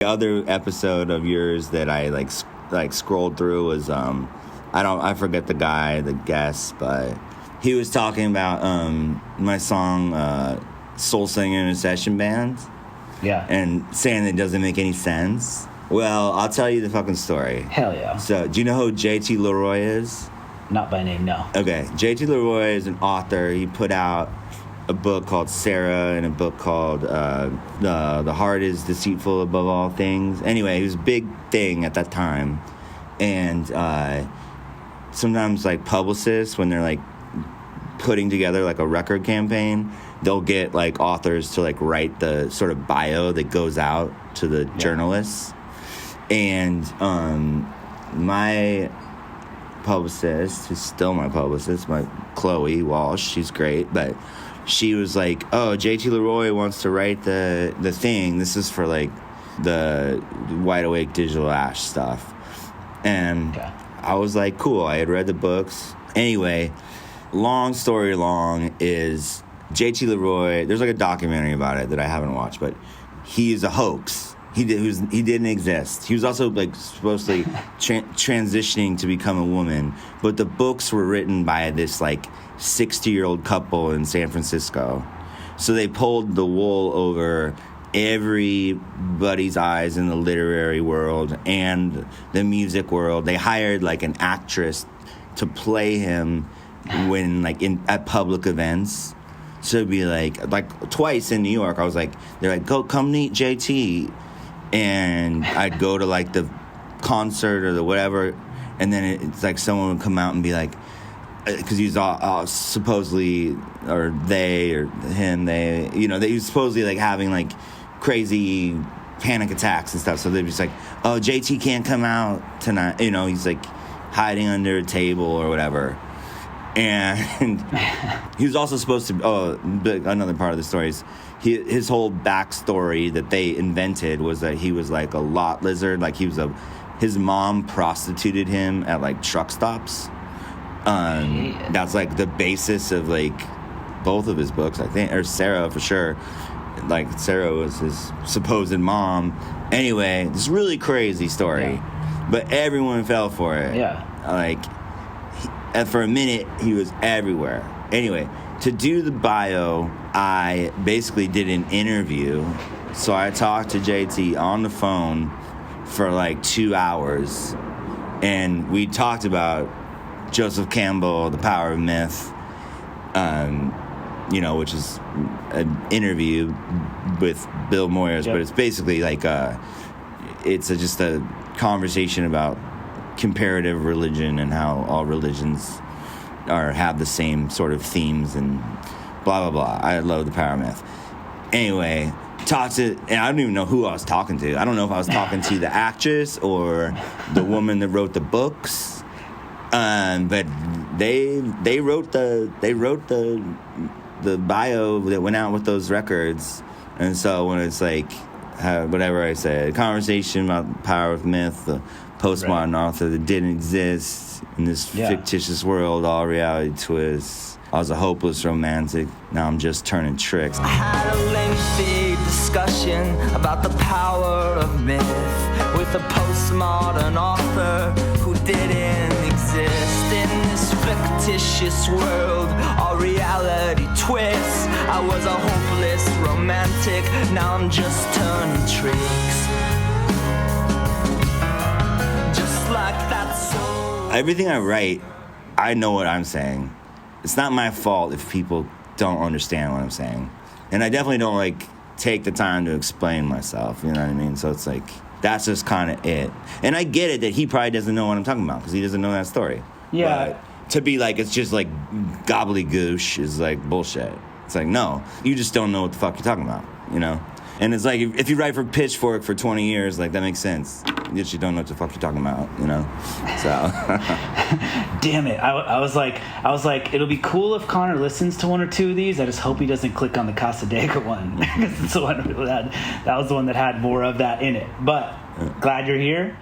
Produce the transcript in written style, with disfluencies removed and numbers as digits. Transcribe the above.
The other episode of yours that I like scrolled through was I forget the guest, but he was talking about my song Soul Singer in a Session Band. Yeah. And saying it doesn't make any sense. Well, I'll tell you the fucking story. Hell yeah. So, do you know who JT LeRoy is? Not by name, no. Okay. JT LeRoy is an author. He put out a book called Sarah and a book called The Heart is Deceitful Above All Things. Anyway, he was a big thing at that time. And sometimes, like, publicists, when they're, like, putting together, like, a record campaign, they'll get, like, authors to, like, write the sort of bio that goes out to the journalists. And my publicist, who's still my publicist, my Chloe Walsh, she's great, but she was like, oh, JT LeRoy wants to write the thing. This is for, like, the Wide Awake Digital Ash stuff. And I was like, cool. I had read the books. Anyway, long story long is JT LeRoy, there's, like, a documentary about it that I haven't watched, but he is a hoax. He didn't exist. He was also, like, supposedly transitioning to become a woman, but the books were written by this, like, 60-year-old couple in San Francisco. So they pulled the wool over everybody's eyes in the literary world and the music world. They hired, like, an actress to play him when, like, at public events. So it'd be like twice in New York, I was like, they're like, come meet JT. And I'd go to, like, the concert or the whatever, and then it's like someone would come out and be like, because he's all supposedly, or they, or him, they, you know, he was supposedly, like, having, like, crazy panic attacks and stuff. So they'd be just like, oh, JT can't come out tonight. You know, he's, like, hiding under a table or whatever. And he was also supposed to, another part of the story is his whole backstory that they invented was that he was, like, a lot lizard. Like, his mom prostituted him at, like, truck stops. That's, like, the basis of, like, both of his books, I think, or Sarah for sure. Like, Sarah was his supposed mom. Anyway, this really crazy story, but everyone fell for it. Yeah. Like, and for a minute, he was everywhere. Anyway, to do the bio, I basically did an interview. So I talked to JT on the phone for, like, 2 hours. And we talked about Joseph Campbell, The Power of Myth, you know, which is an interview with Bill Moyers. But it's basically like just a conversation about comparative religion and how all religions have the same sort of themes and blah, blah, blah. I love The Power of Myth. Anyway, and I don't even know who I was talking to. I don't know if I was talking to the actress or the woman that wrote the books. But they wrote the bio that went out with those records. And so when it's like, whatever I said, conversation about the power of myth, the postmodern author that didn't exist in this fictitious world, all reality twists. I was a hopeless romantic. Now I'm just turning tricks. I had a lengthy discussion about the power of myth with a postmodern author who didn't exist in this fictitious world. All reality twists. I was a hopeless romantic. Now I'm just turning tricks. Just like that soul. Everything I write, I know what I'm saying. It's not my fault if people don't understand what I'm saying. And I definitely don't, like, take the time to explain myself, you know what I mean? So it's like, that's just kind of it. And I get it that he probably doesn't know what I'm talking about because he doesn't know that story. Yeah. But to be like, it's just like gobbledygoosh is like bullshit. It's like, no, you just don't know what the fuck you're talking about, you know? And it's like, if you write for Pitchfork for 20 years, like, that makes sense. You just don't know what the fuck you're talking about, you know? So. Damn it. I was like, it'll be cool if Conor listens to one or two of these. I just hope he doesn't click on the Cassadaga one. Because it's the one that was the one that had more of that in it. But glad you're here.